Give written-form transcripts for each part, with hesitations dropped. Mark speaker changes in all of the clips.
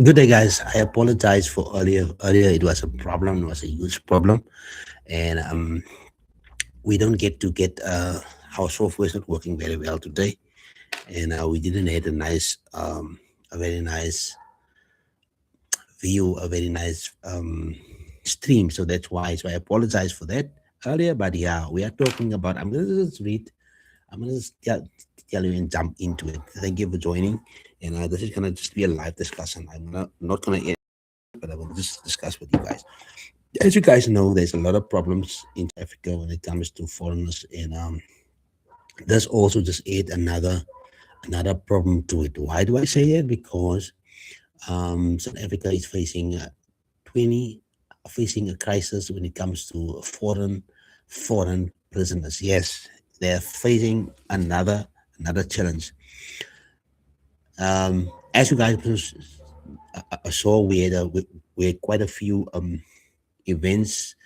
Speaker 1: Good day, guys. I apologize for earlier. Earlier, it was a problem. It was a huge problem, and we don't get our software is not working very well today, and we didn't had a very nice view, a very nice stream. So that's why. So I apologize for that earlier. But yeah, we are talking about. I'm gonna just read. I'm gonna just tell you and jump into it. Thank you for joining, and this is gonna just be a live discussion. I'm not gonna end, but I will just discuss with you guys. As you guys know, there's a lot of problems in Africa when it comes to foreigners, and there's also just add another problem to it. Why do I say that? Because South Africa is facing 20 facing a crisis when it comes to foreign prisoners. Yes, they're facing another challenge. As you guys saw, we had quite a few events,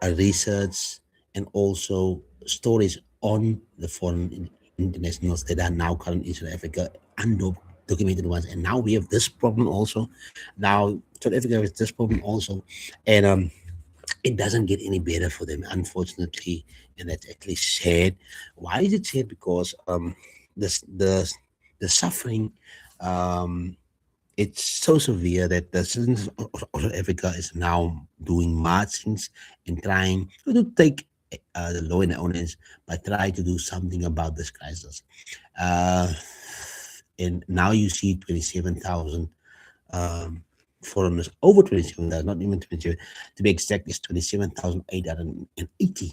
Speaker 1: research, and also stories on the internationals that are now current in South Africa, undocumented ones. And now we have this problem also. Now South Africa has this problem also, and it doesn't get any better for them, unfortunately, and that's actually sad. Why is it sad? Because this the suffering. Um, it's so severe that the citizens of South Africa is now doing marchings and trying to take the law in their own hands, but try to do something about this crisis. Uh, and now you see 27,000 um, foreigners, over 27,000, not even 27, to be exact, is 27,880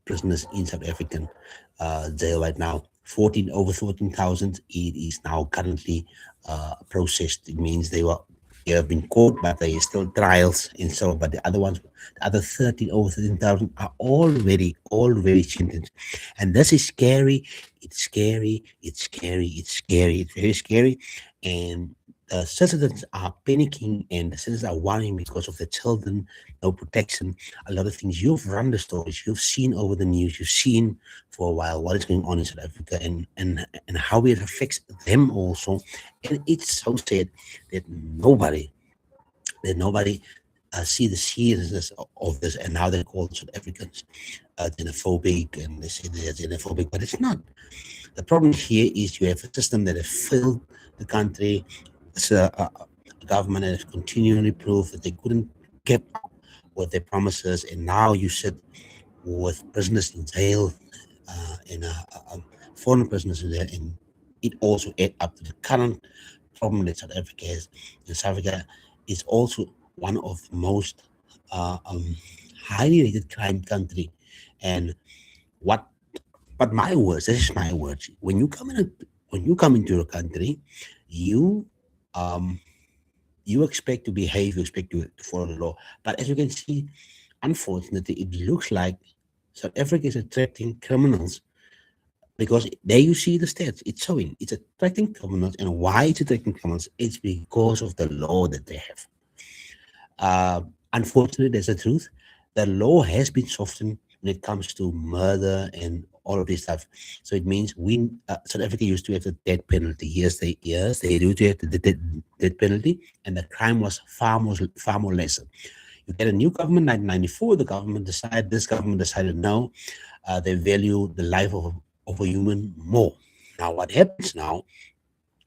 Speaker 1: prisoners in South African jail right now. 14 over 14,000. It is now currently processed. It means they have been caught, but they are still trials and so on. But the other ones, the other 13 over 13,000 are already sentenced, and this is scary. It's scary. It's scary. It's scary. It's very scary, and the citizens are panicking and the citizens are worrying because of the children, no protection, a lot of things. You've run the stories, you've seen over the news, you've seen for a while what is going on in South Africa, and how it affects them also. And it's so sad that nobody nobody see the seriousness of this, and now they call South Africans xenophobic, and they say they're xenophobic, but it's not. The problem here is you have a system that has failed the country. It's a government that has continually proved that they couldn't keep up with their promises, and now you sit with prisoners in jail, and foreign prisoners in there, and it also add up to the current problem that South Africa has. And South Africa is also one of the most uh, um, highly rated crime country. And what? But my words, this is my words. When you come into a country, you um, you expect to behave, you expect to follow the law. But as you can see, unfortunately, it looks like South Africa is attracting criminals, because there you see the stats. It's showing it's attracting criminals, and why it's attracting criminals? It's because of the law that they have. Unfortunately, there's the truth. The law has been softened when it comes to murder and all of this stuff. So it means South Africa used to have the death penalty. Yes, they do have the death penalty, and the crime was far more lesser. You get a new government, 1994. This government decided no, they value the life of a human more. Now, what happens now?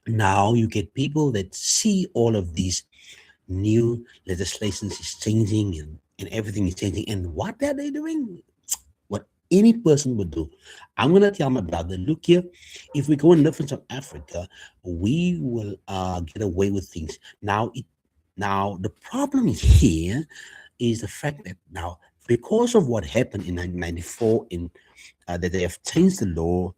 Speaker 1: Now you get people that see all of these new legislations is changing, and everything is changing. And what are they doing? What any person would do. I'm gonna tell my brother, look here, if we go and live in South Africa, we will get away with things. Now the problem here is the fact that now, because of what happened in 1994, in that they have changed the law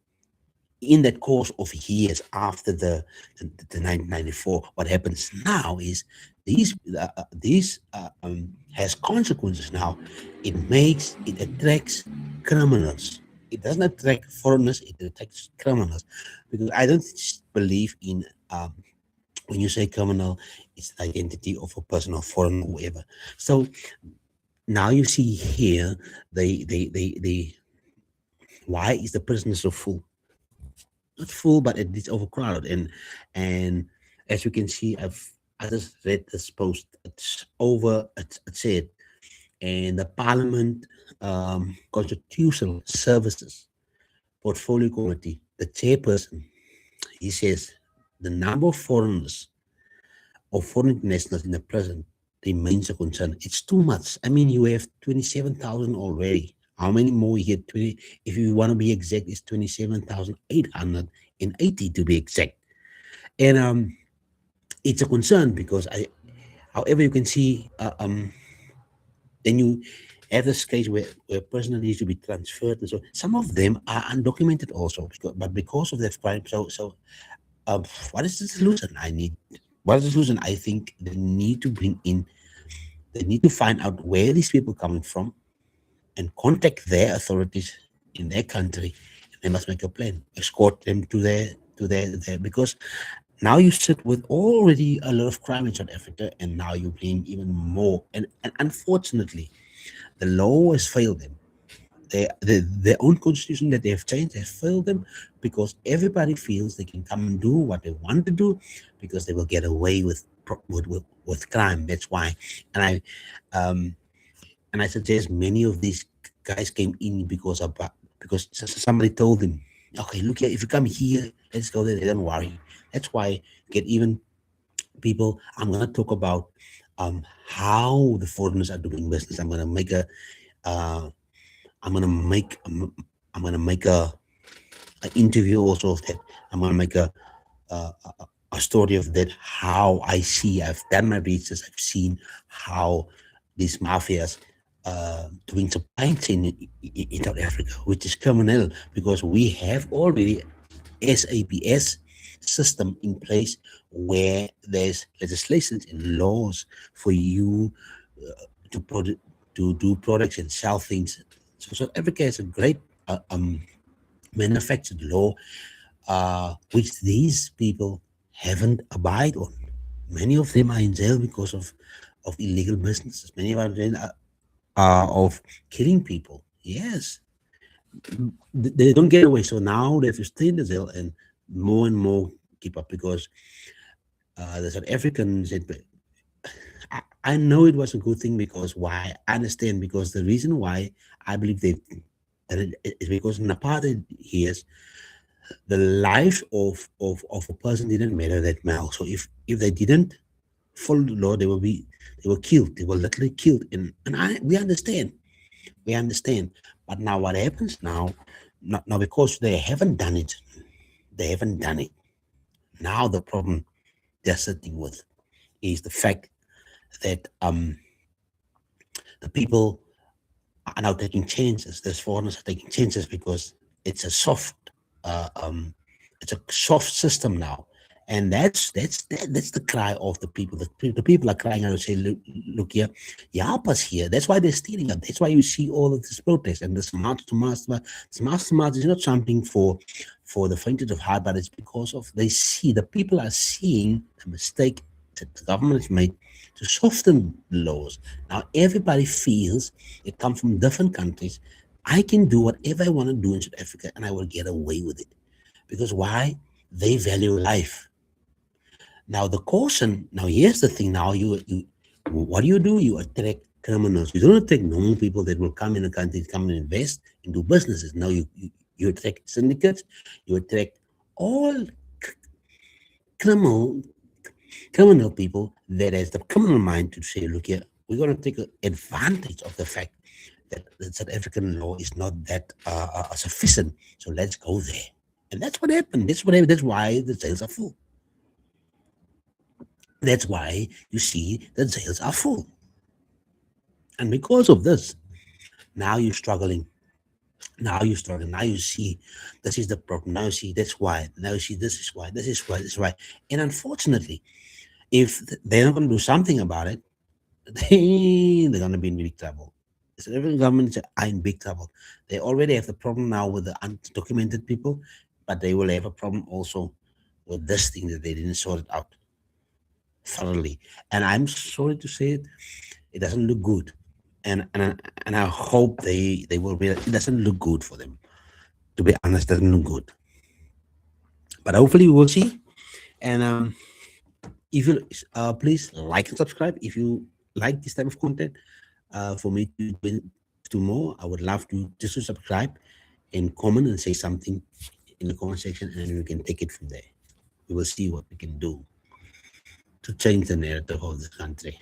Speaker 1: in that course of years after the 1994. What happens now is these has consequences now. It attracts criminals. It doesn't attract foreigners, it attracts criminals. Because I don't believe in when you say criminal, it's the identity of a person or foreign, whoever. So now you see here, they why is the prison so full? Not full, but it's overcrowded. And as you can see, I've I just read this post. It's over. It said, and the Parliament Constitutional Services Portfolio Committee, the chairperson, he says the number of foreigners or foreign nationals in the present remains a concern. It's too much. I mean, you have 27,000 already. How many more you get? 20, if you want to be exact, it's 27,880 to be exact. And it's a concern because however, you can see, then you have this case where a person needs to be transferred, and so some of them are undocumented also, but because of their crime. Uh, what is the solution? What is the solution? I think they need to find out where these people coming from and contact their authorities in their country. They must make a plan, escort them to their because now you sit with already a lot of crime in South Africa, and now you're playing even more. And unfortunately, the law has failed them. Their own constitution that they have changed has failed them because everybody feels they can come and do what they want to do because they will get away with crime. That's why, and um, I suggest many of these guys came in because somebody told them, okay, look here, if you come here, let's go there. They don't worry. That's why get even people. I'm gonna talk about how the foreigners are doing business. Uh, I'm gonna make I'm gonna make a interview also of that. I'm gonna make a, a a story of that. How I see. I've done my research. I've seen how these mafias doing supply chain in South Africa, which is criminal because we have already SAPS system in place where there's legislation and laws for you to to do products and sell things. So South Africa has a great manufactured law, which these people haven't abide on. Many of them are in jail because of illegal businesses. Many of them are of killing people. Yes, they don't get away. So now they have to stay in the jail and more keep up because the South Africans said, I know it was a good thing because why? I understand because the reason why I believe that it is because in apartheid years, the life of a person didn't matter that much. So if they didn't follow the law, they were killed. They were literally killed. And we understand. But now what happens now? Now because they haven't done it, they haven't done it. Now the problem they're sitting with is the fact that the people are now taking chances. These foreigners are taking chances because it's a soft, uh, um, it's a soft system now, and that's the cry of the people. The people are crying out and say, look here, you help us here." That's why they're stealing up. That's why you see all of this protest and this march to march is not something for the faint of heart, but it's because of the people are seeing the mistake that the government has made to soften the laws. Now everybody feels it comes from different countries. I can do whatever I want to do in South Africa and I will get away with it. Because why? They value life. Now the caution, now here's the thing, now you what do? You attract criminals. You don't attract normal people that will come in the country, come and invest and do businesses. Now you attract syndicates, you attract all criminal criminal people that has the criminal mind to say, look here, we're going to take advantage of the fact that the South African law is not that sufficient. So let's go there. And that's what happened. That's what happened. That's why the jails are full. That's why you see the jails are full. And because of this, now you're struggling. Now you're struggling. Now you see this is the problem. Now you see that's why. Now you see this is why. This is why. This is why. And unfortunately, if they're not going to do something about it, they're going to be in big trouble. The South African government are in big trouble. They already have the problem now with the undocumented people, but they will have a problem also with this thing that they didn't sort it out thoroughly. And I'm sorry to say it, it doesn't look good. And I hope they will realize it doesn't look good for them. To be honest, doesn't look good. But hopefully we will see. And If you please like and subscribe if you like this type of content. For me to do more, I would love to just to subscribe and comment and say something in the comment section, and we can take it from there. We will see what we can do to change the narrative of this country.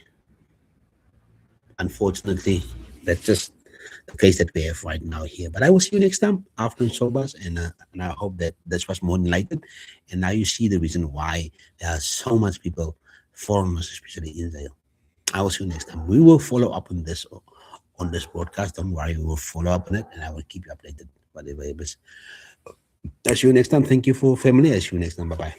Speaker 1: Unfortunately, that's just the case that we have right now here. But I will see you next time after Sobas, and I hope that this was more enlightened. And now you see the reason why there are so much people, foreigners, especially in Israel. I will see you next time. We will follow up on this broadcast. Don't worry, we will follow up on it, and I will keep you updated. Whatever it is. I'll see you next time. Thank you for family. I'll see you next time. Bye bye.